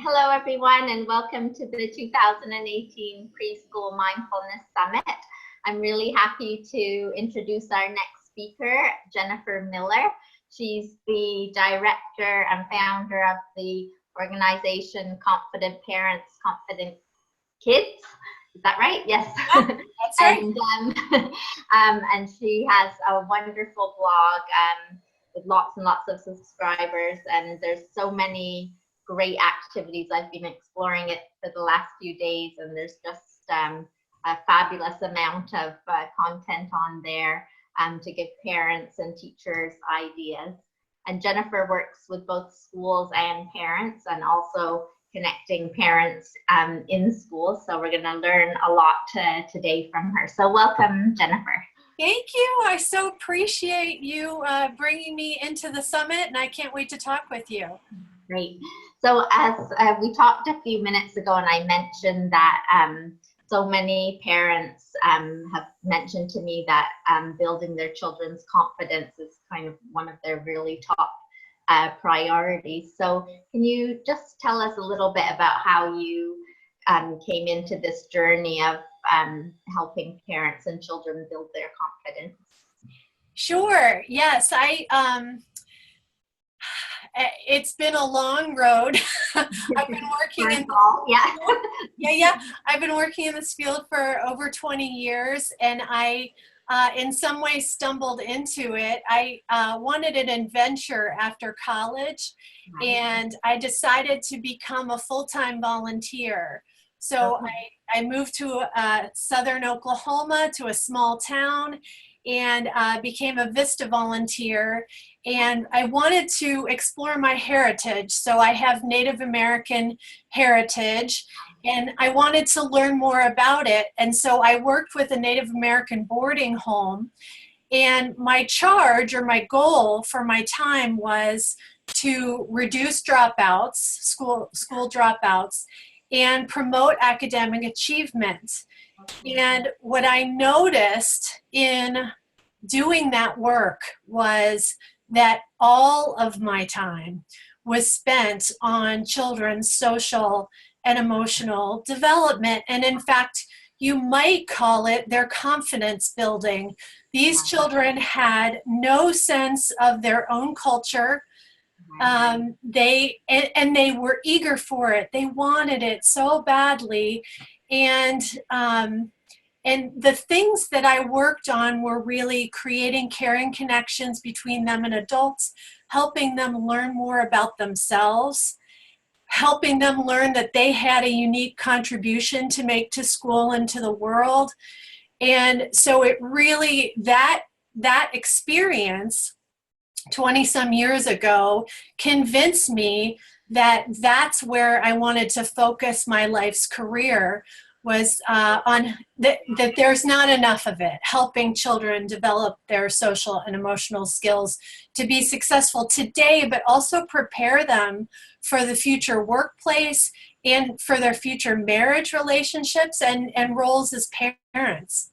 Hello, everyone, and welcome to the 2018 Preschool Mindfulness Summit. I'm really happy to introduce our next speaker, Jennifer Miller. She's the director and founder of the organization Confident Parents, Confident Kids. Is that right? Yes. Yeah, that's right. And she has a wonderful blog with lots and lots of subscribers, and there's so many great activities. I've been exploring it for the last few days, and there's just a fabulous amount of content on there to give parents and teachers ideas. And Jennifer works with both schools and parents, and also connecting parents in schools. So we're going to learn a lot today from her. So welcome, Jennifer. Thank you. I so appreciate you bringing me into the summit, and I can't wait to talk with you. Great. So as we talked a few minutes ago, and I mentioned that so many parents have mentioned to me that building their children's confidence is kind of one of their really top priorities. So can you just tell us a little bit about how you came into this journey of helping parents and children build their confidence? Sure. Yes, it's been a long road. I've been working in I've been working in this field for over 20 years, and I in some ways stumbled into it. I wanted an adventure after college, and I decided to become a full-time volunteer. So I moved to southern Oklahoma, to a small town, and became a VISTA volunteer. And I wanted to explore my heritage. So I have Native American heritage, and I wanted to learn more about it. And so I worked with a Native American boarding home. And my charge, or my goal for my time, was to reduce dropouts, school dropouts, and promote academic achievement. And what I noticed in doing that work was that all of my time was spent on children's social and emotional development. And in fact, you might call it their confidence building. These children had no sense of their own culture. They were eager for it. They wanted it so badly. And the things that I worked on were really creating caring connections between them and adults, helping them learn more about themselves, helping them learn that they had a unique contribution to make to school and to the world. And so it really, that experience 20 some years ago convinced me that that's where I wanted to focus my life's career, was on that there's not enough of it, helping children develop their social and emotional skills to be successful today, but also prepare them for the future workplace and for their future marriage relationships and roles as parents.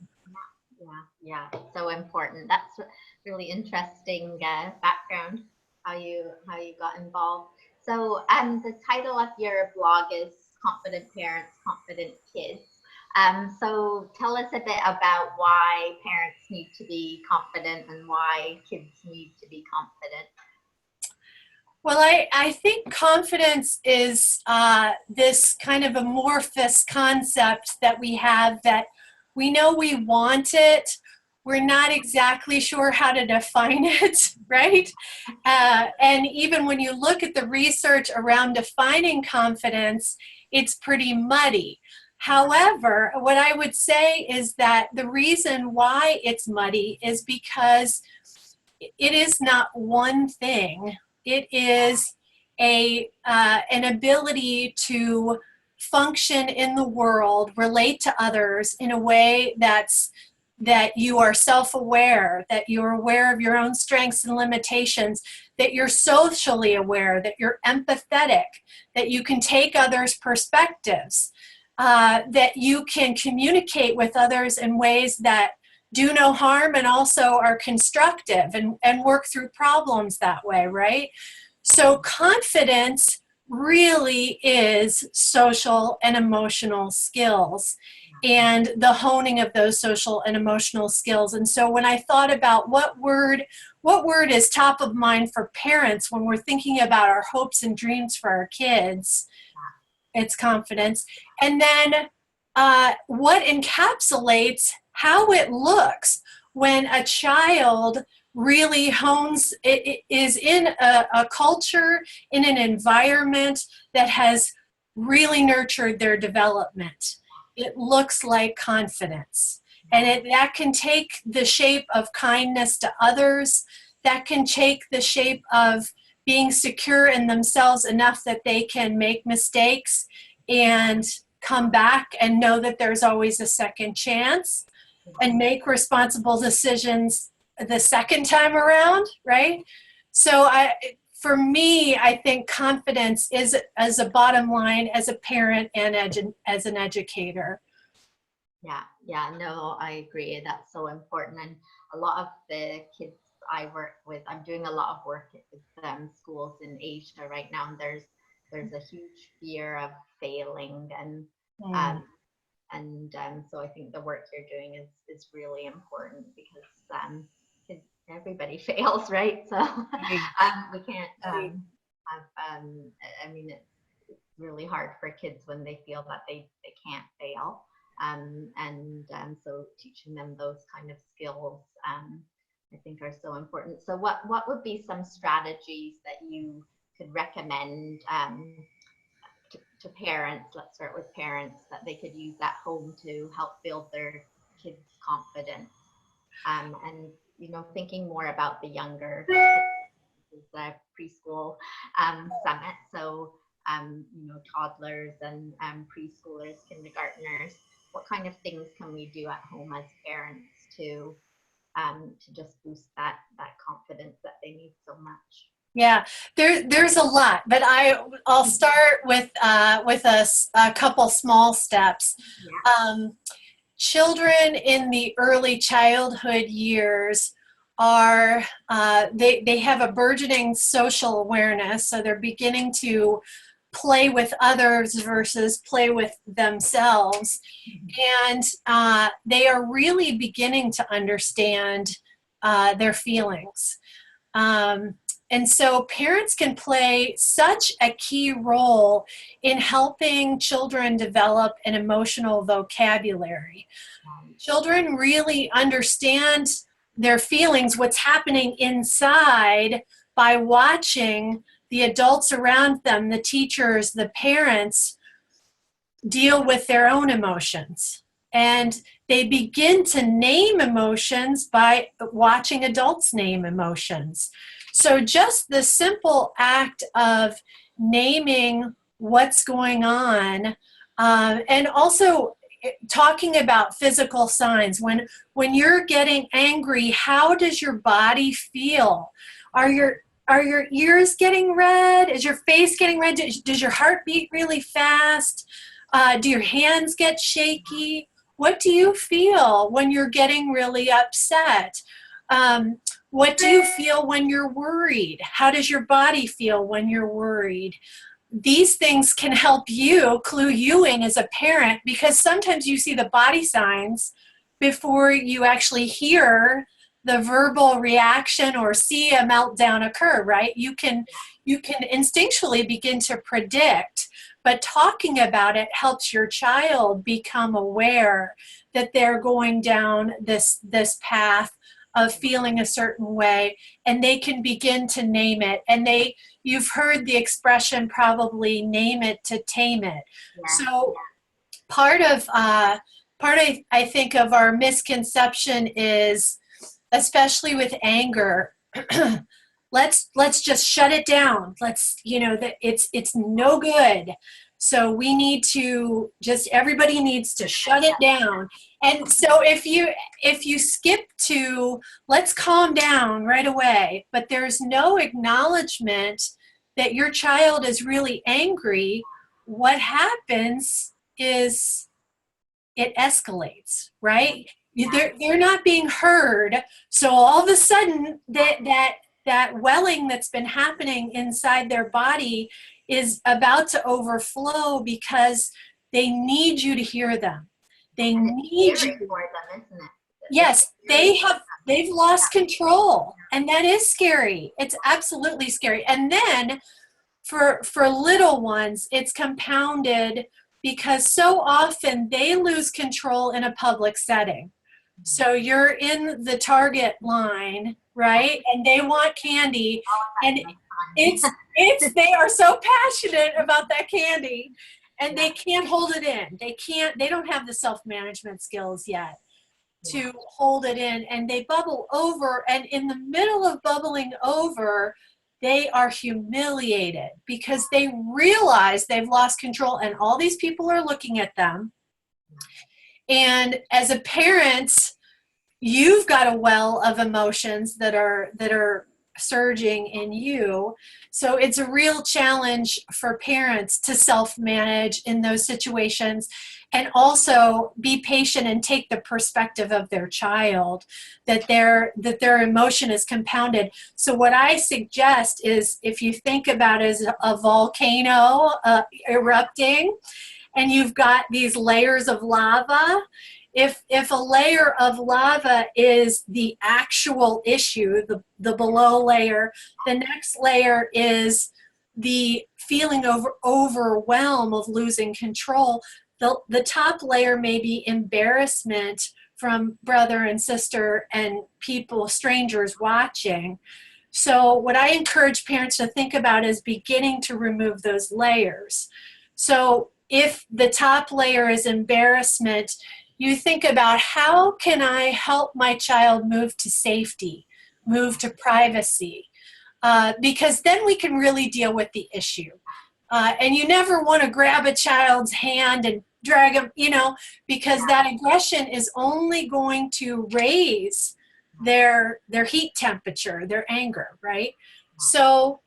Yeah, so important. That's really interesting background, how you got involved. So the title of your blog is Confident Parents, Confident Kids. So tell us a bit about why parents need to be confident and why kids need to be confident. Well, I think confidence is this kind of amorphous concept that we have, that we know we want it. We're not exactly sure how to define it, right? And even when you look at the research around defining confidence, it's pretty muddy. However, what I would say is that the reason why it's muddy is because it is not one thing. It is an ability to function in the world, relate to others in a way that you are self-aware, that you're aware of your own strengths and limitations, that you're socially aware, that you're empathetic, that you can take others' perspectives, that you can communicate with others in ways that do no harm and also are constructive, and work through problems that way, right? So confidence really is social and emotional skills and the honing of those social and emotional skills. And so when I thought about what word is top of mind for parents when we're thinking about our hopes and dreams for our kids, it's confidence. And then what encapsulates how it looks when a child really hones, it is in a culture, in an environment that has really nurtured their development. It looks like confidence. And that can take the shape of kindness to others. That can take the shape of being secure in themselves enough that they can make mistakes and come back and know that there's always a second chance and make responsible decisions the second time around, right? So for me, I think confidence is as a bottom line as a parent and as an educator. Yeah, no, I agree. That's so important. And a lot of the kids I work with, I'm doing a lot of work with schools in Asia right now, and there's a huge fear of failing, and so I think the work you're doing is really important, because kids, everybody fails, right? So we can't have I mean, it's really hard for kids when they feel that they can't fail. So teaching them those kind of skills, I think, are so important. So what would be some strategies that you could recommend to parents? Let's start with parents, that they could use at home to help build their kids' confidence. And thinking more about the younger kids, the preschool summit. So toddlers and preschoolers, kindergartners. What kind of things can we do at home as parents to just boost that confidence that they need so much? Yeah, there's a lot, but I'll start with a couple small steps. Yeah. Children in the early childhood years are they have a burgeoning social awareness, so they're beginning to play with others versus play with themselves, and they are really beginning to understand their feelings. And so parents can play such a key role in helping children develop an emotional vocabulary. Children really understand their feelings, what's happening inside, by watching the adults around them, the teachers, the parents, deal with their own emotions. And they begin to name emotions by watching adults name emotions. So just the simple act of naming what's going on, and also talking about physical signs. When you're getting angry, how does your body feel? Are your ears getting red? Is your face getting red? Does your heart beat really fast? Do your hands get shaky? What do you feel when you're getting really upset? What do you feel when you're worried? How does your body feel when you're worried? These things can help you, clue you in as a parent, because sometimes you see the body signs before you actually hear the verbal reaction or see a meltdown occur, right? You can instinctually begin to predict, but talking about it helps your child become aware that they're going down this path of feeling a certain way, and they can begin to name it. And you've heard the expression, probably, name it to tame it. Yeah. So part I think of our misconception is, especially with anger, let's just shut it down. That it's no good. So we need to everybody needs to shut it down. And so if you skip to let's calm down right away, but there's no acknowledgement that your child is really angry, what happens is it escalates, right? They're not being heard. So all of a sudden that welling that's been happening inside their body is about to overflow because they need you to hear them. They need you for them, isn't it? Yes, they've lost control, and that is scary. It's absolutely scary. And then for little ones, it's compounded because so often they lose control in a public setting. So you're in the Target line, right? And they want candy, and they are so passionate about that candy, and they can't hold it in. They don't have the self-management skills yet to hold it in, and they bubble over, and in the middle of bubbling over, they are humiliated because they realize they've lost control and all these people are looking at them. And as a parent, you've got a well of emotions that are surging in you. So it's a real challenge for parents to self-manage in those situations, and also be patient and take the perspective of their child, that their emotion is compounded. So what I suggest is, if you think about it as a volcano erupting, and you've got these layers of lava, if a layer of lava is the actual issue, the below layer, the next layer is the feeling of overwhelm of losing control. The top layer may be embarrassment from brother and sister and people, strangers watching. So what I encourage parents to think about is beginning to remove those layers. So if the top layer is embarrassment, you think about, how can I help my child move to safety, move to privacy? Because then we can really deal with the issue. And you never want to grab a child's hand and drag them, because that aggression is only going to raise their heat temperature, their anger, right? So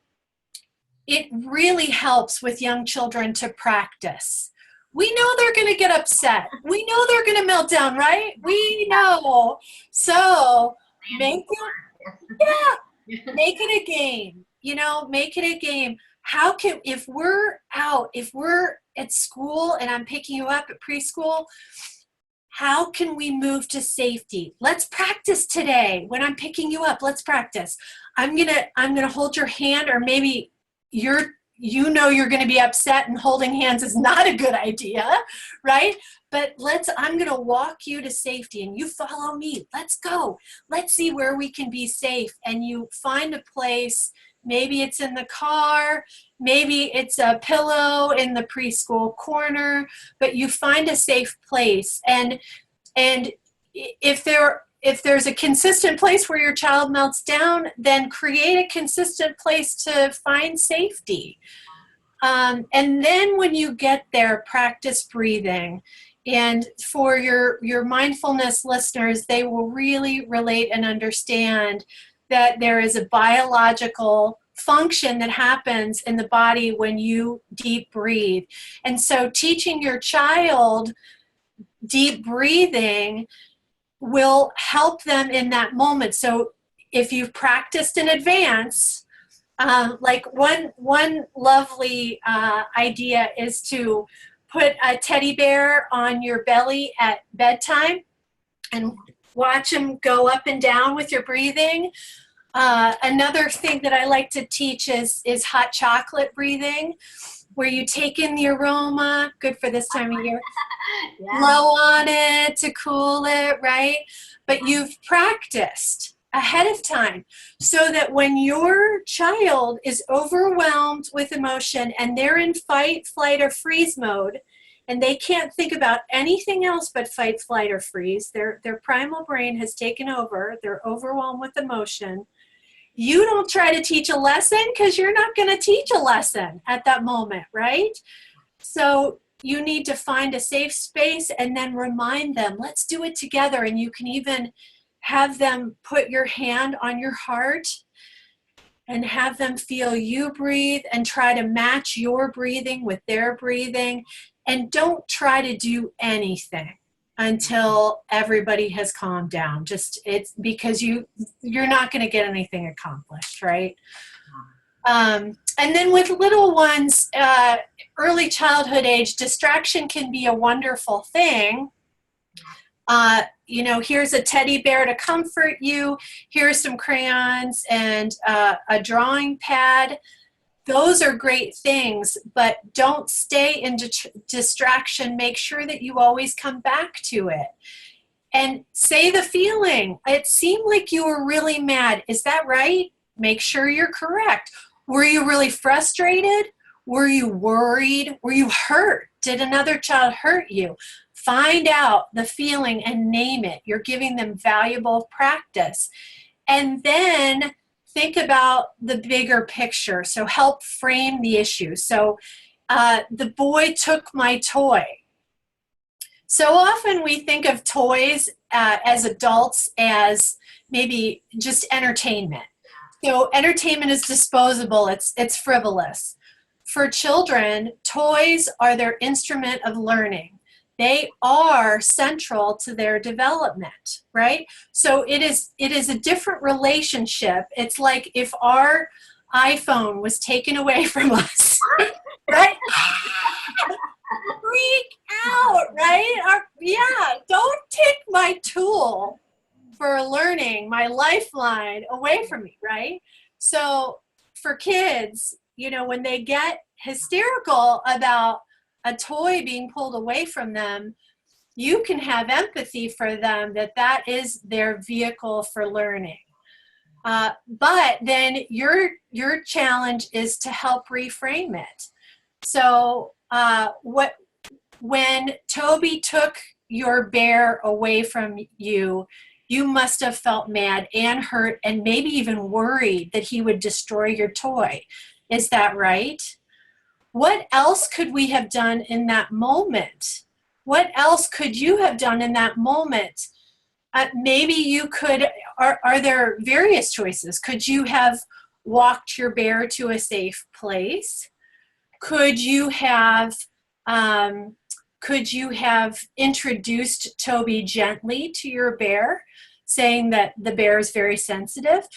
it really helps with young children to practice. We know they're going to get upset. We know they're going to melt down, right? We know. So make it a game. Make it a game. If we're at school and I'm picking you up at preschool, how can we move to safety? Let's practice today. When I'm picking you up, let's practice. I'm gonna hold your hand, or maybe you're going to be upset and holding hands is not a good idea, right? But I'm going to walk you to safety and you follow me. Let's go. Let's see where we can be safe. And you find a place. Maybe it's in the car, maybe it's a pillow in the preschool corner, but you find a safe place. And if there's a consistent place where your child melts down, then create a consistent place to find safety. And then when you get there, practice breathing. And for your mindfulness listeners, they will really relate and understand that there is a biological function that happens in the body when you deep breathe. And so teaching your child deep breathing will help them in that moment. So if you've practiced in advance, like one lovely idea is to put a teddy bear on your belly at bedtime and watch them go up and down with your breathing. Another thing that I like to teach is hot chocolate breathing, where you take in the aroma, good for this time of year, blow on it to cool it, right? But you've practiced ahead of time so that when your child is overwhelmed with emotion and they're in fight, flight, or freeze mode, and they can't think about anything else but fight, flight, or freeze, their primal brain has taken over, they're overwhelmed with emotion, you don't try to teach a lesson, because you're not going to teach a lesson at that moment, right? So you need to find a safe space and then remind them, let's do it together. And you can even have them put your hand on your heart and have them feel you breathe and try to match your breathing with their breathing. And don't try to do anything until everybody has calmed down. It's because you're not going to get anything accomplished, right? And then with little ones, early childhood age, distraction can be a wonderful thing. You know, here's a teddy bear to comfort you. Here's some crayons and a drawing pad. Those are great things, but don't stay in distraction. Make sure that you always come back to it. And say the feeling. It seemed like you were really mad. Is that right? Make sure you're correct. Were you really frustrated? Were you worried? Were you hurt? Did another child hurt you? Find out the feeling and name it. You're giving them valuable practice. And then think about the bigger picture. So help frame the issue. So the boy took my toy. So often we think of toys as adults as maybe just entertainment. So entertainment is disposable, it's frivolous. For children, toys are their instrument of learning. They are central to their development, right? So it is a different relationship. It's like if our iPhone was taken away from us, right? Freak out, right? Yeah, don't take my tool for learning, my lifeline, away from me, right? So for kids, you know, when they get hysterical about a toy being pulled away from them, you can have empathy for them that is their vehicle for learning. But then your challenge is to help reframe it. So when Toby took your bear away from you, you must have felt mad and hurt and maybe even worried that he would destroy your toy. Is that right? What else could we have done in that moment? What else could you have done in that moment? Maybe you could, are there various choices? Could you have walked your bear to a safe place? Could you have introduced Toby gently to your bear, saying that the bear is very sensitive?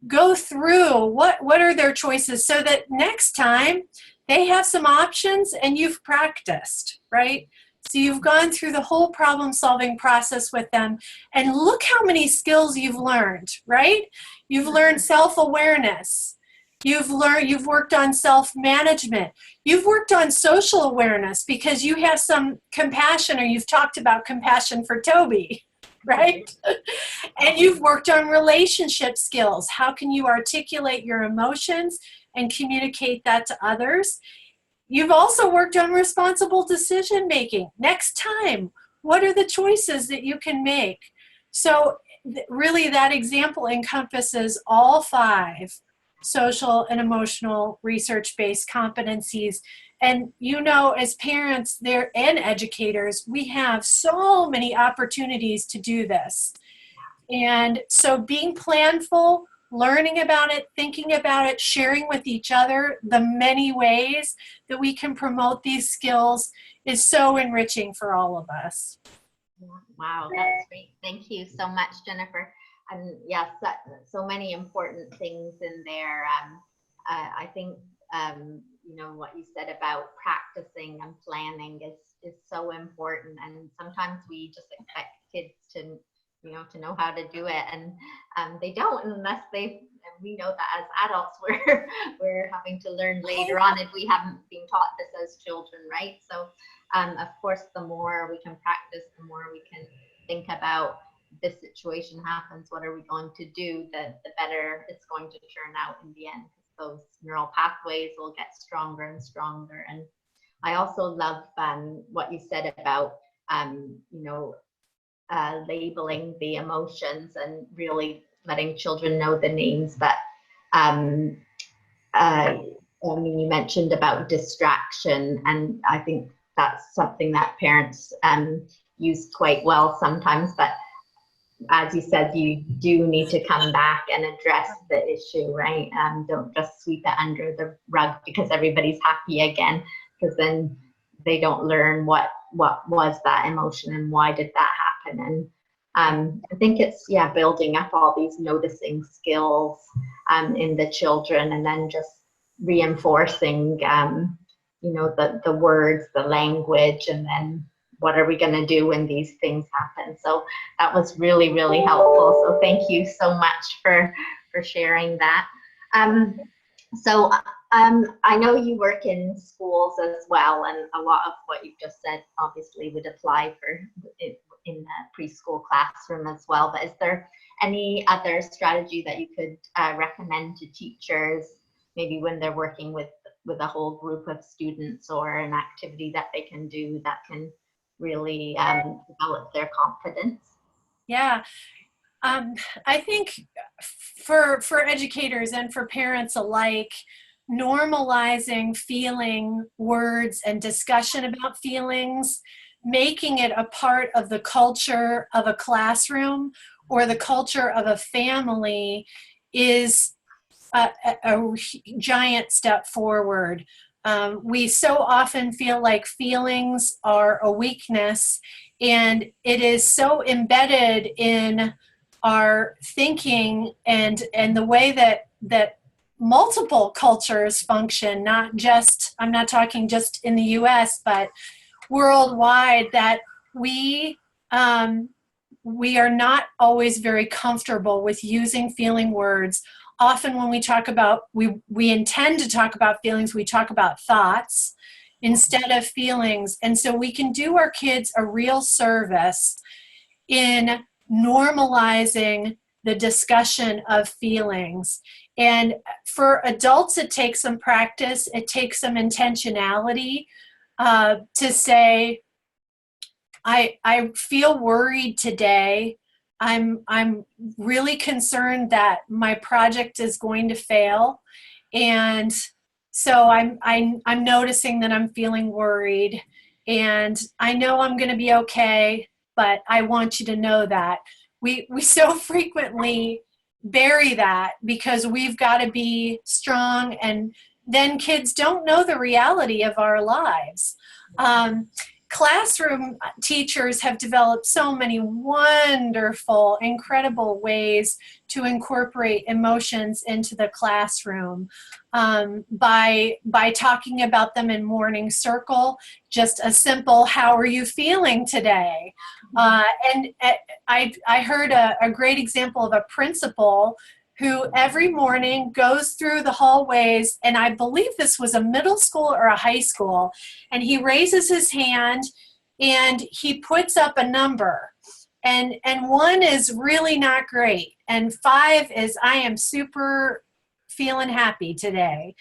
Go through what are their choices so that next time they have some options and you've practiced, right? So you've gone through the whole problem-solving process with them, and look how many skills you've learned, right? You've learned self-awareness. You've worked on self-management. You've worked on social awareness because you have some compassion, or you've talked about compassion for Toby, right? And you've worked on relationship skills. How can you articulate your emotions and communicate that to others? You've also worked on responsible decision making. Next time, what are the choices that you can make? So really that example encompasses all 5 social and emotional research-based competencies. And you know, as parents and educators, we have so many opportunities to do this. And so being planful, learning about it, thinking about it, sharing with each other the many ways that we can promote these skills is so enriching for all of us. Wow, that's great. Thank you so much, Jennifer. And yes, so many important things in there. I think, you know, what you said about practicing and planning is so important. And sometimes we just expect kids to, you know, to know how to do it, and they don't unless and we know that as adults we're having to learn later on if we haven't been taught this as children, right? So of course, the more we can practice, the more we can think about, this situation happens, what are we going to do, the better it's going to turn out in the end, because those neural pathways will get stronger and stronger. And I also love what you said about you know, labeling the emotions and really letting children know the names that I mean, you mentioned about distraction, and I think that's something that parents use quite well sometimes, but as you said, you do need to come back and address the issue, right? Don't just sweep it under the rug because everybody's happy again, because then they don't learn what was that emotion and why did that happen. And I think it's, yeah, building up all these noticing skills in the children, and then just reinforcing, you know, the words, the language, and then what are we going to do when these things happen. So that was really, really helpful. So thank you so much for sharing that. So I know you work in schools as well, and a lot of what you've just said obviously would apply for in the preschool classroom as well. But is there any other strategy that you could recommend to teachers, maybe when they're working with a whole group of students, or an activity that they can do that can really develop their confidence? Yeah. I think for educators and for parents alike, normalizing feeling words and discussion about feelings, making it a part of the culture of a classroom or the culture of a family is a giant step forward. We so often feel like feelings are a weakness, and it is so embedded in our thinking and the way that multiple cultures function, not just, I'm not talking just in the US, but worldwide, that we are not always very comfortable with using feeling words. Often when we talk about, we intend to talk about feelings, we talk about thoughts instead of feelings. And so we can do our kids a real service in normalizing the discussion of feelings. And for adults, it takes some practice, it takes some intentionality to say, I feel worried today. I'm really concerned that my project is going to fail, and so I'm noticing that I'm feeling worried, and I know I'm going to be okay, but I want you to know that. We so frequently bury that because we've got to be strong, and then kids don't know the reality of our lives. Classroom teachers have developed so many wonderful, incredible ways to incorporate emotions into the classroom by talking about them in morning circle, just a simple, how are you feeling today? And I heard a great example of a principal who every morning goes through the hallways, and I believe this was a middle school or a high school, and he raises his hand and he puts up a number. And 1 is really not great, and 5 is, I am super feeling happy today.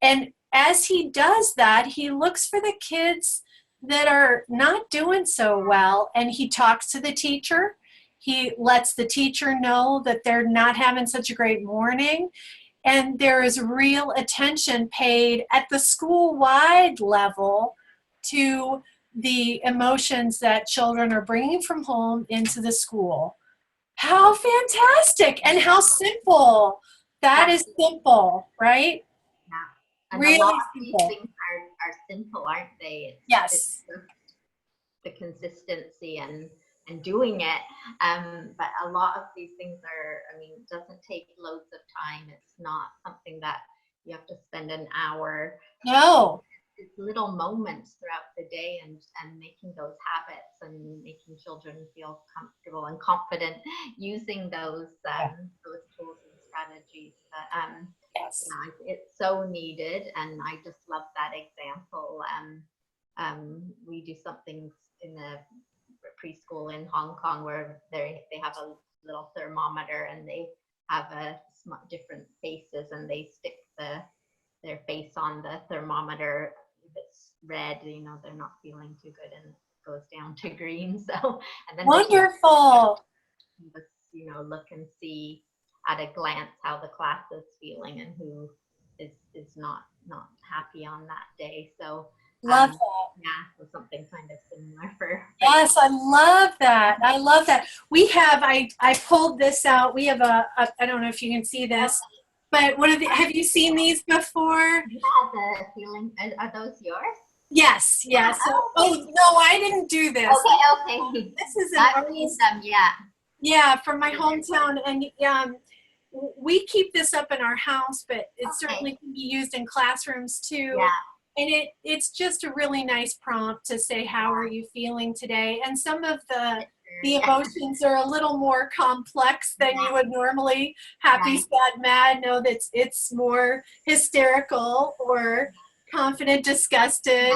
And as he does that, he looks for the kids that are not doing so well, and he talks to the teacher. He lets the teacher know that they're not having such a great morning, and there is real attention paid at the school-wide level to the emotions that children are bringing from home into the school. How fantastic, and how simple. That is simple, right? Yeah. And Really a lot of simple. these things are simple, aren't they? Yes. It's just the consistency and doing it. But a lot of these things are, I mean, it doesn't take loads of time. It's not something that you have to spend an hour. No. It's little moments throughout the day, and making those habits and making children feel comfortable and confident using those tools and strategies. But, Yes. yeah, it's so needed, and I just love that example. We do something in a preschool in Hong Kong where they have a little thermometer, and they have different faces, and they stick their face on the thermometer. If it's red, you know, they're not feeling too good, and it goes down to green. So, and then Wonderful. just, you know, look and see at a glance how the class is feeling and who is not happy on that day. So Love that. yeah, so something kind of similar for Yes, I love that. I love that. We have, I pulled this out. We have I don't know if you can see this, but have you seen these before? yeah, the feeling. Are those yours? Yes, yes. So, oh no, I didn't do this. Okay. This is an I've seen them, yeah. Yeah, from my hometown, and we keep this up in our house, but it certainly can be used in classrooms too. Yeah. And it's just a really nice prompt to say, how are you feeling today? And some of the emotions are a little more complex than you would normally. Happy, sad, mad. No, it's more hysterical or confident, disgusted.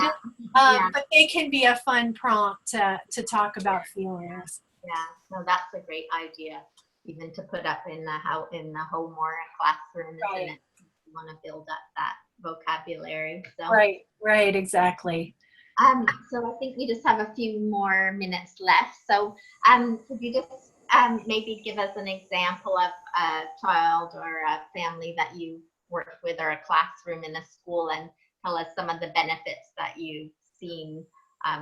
But they can be a fun prompt to talk about feelings. Yeah, no, that's a great idea, even to put up in the home or a classroom, isn't it? You want to build up that vocabulary. So right, exactly. So I think we just have a few more minutes left. So could you just maybe give us an example of a child or a family that you worked with, or a classroom in a school, and tell us some of the benefits that you've seen,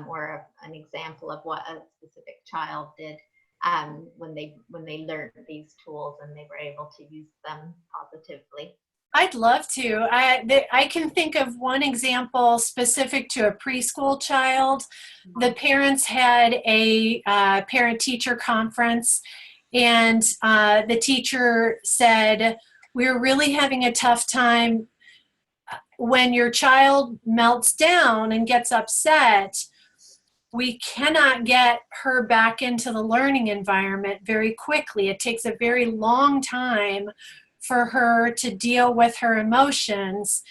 or an example of what a specific child did when they learned these tools and they were able to use them positively. I'd love to. I can think of one example specific to a preschool child. The parents had a parent-teacher conference, and the teacher said, "We're really having a tough time. When your child melts down and gets upset, we cannot get her back into the learning environment very quickly. It takes a very long time for her to deal with her emotions,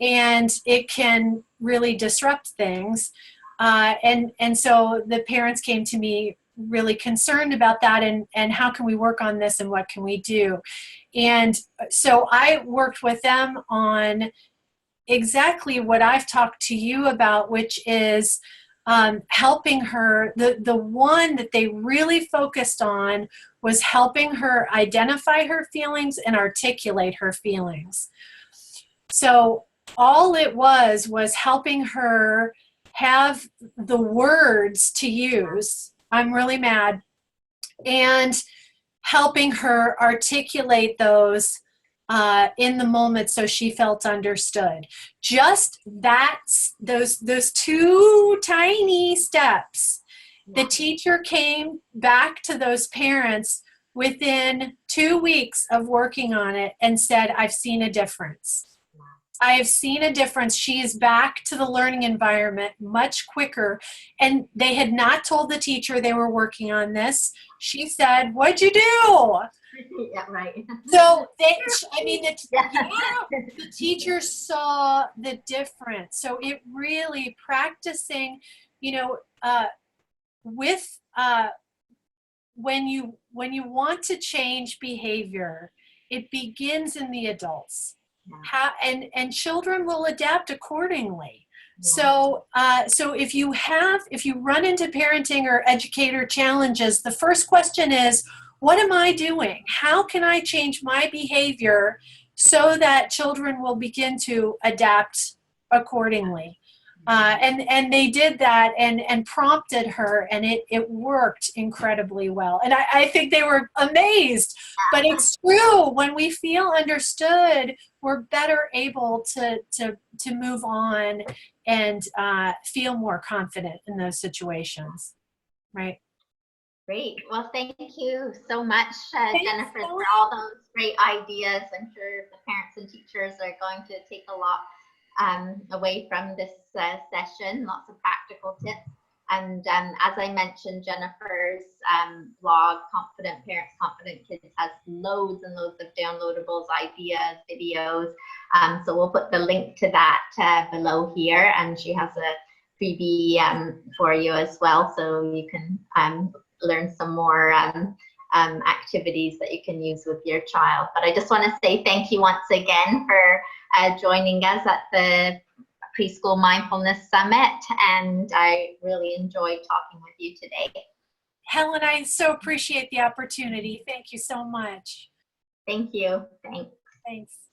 and it can really disrupt things." And so the parents came to me really concerned about that, and how can we work on this, and what can we do? And so I worked with them on exactly what I've talked to you about, which is helping her. The one that they really focused on was helping her identify her feelings and articulate her feelings. So all it was helping her have the words to use, "I'm really mad," and helping her articulate those in the moment so she felt understood. Just those two tiny steps. The teacher came back to those parents within 2 weeks of working on it and said, "I've seen a difference. I have seen a difference. She is back to the learning environment much quicker." And they had not told the teacher they were working on this. She said, "What'd you do?" Yeah, right. So the teacher saw the difference. So it really practicing, with when you want to change behavior, it begins in the adults. And children will adapt accordingly. So if you run into parenting or educator challenges, the first question is, what am I doing? How can I change my behavior so that children will begin to adapt accordingly? And they did that and prompted her, and it worked incredibly well. And I think they were amazed. But it's true, when we feel understood, we're better able to move on and feel more confident in those situations, right? Great. Well, thank you so much, Jennifer, for all those great ideas. I'm sure the parents and teachers are going to take a lot away from this session, lots of practical tips. And as I mentioned, Jennifer's blog, Confident Parents, Confident Kids, has loads and loads of downloadables, ideas, videos. So we'll put the link to that below here. And she has a freebie for you as well, so you can learn some more activities that you can use with your child. But I just want to say thank you once again for joining us at the Preschool Mindfulness Summit, and I really enjoyed talking with you today. Helen, I so appreciate the opportunity. Thank you so much. Thank you. Thanks.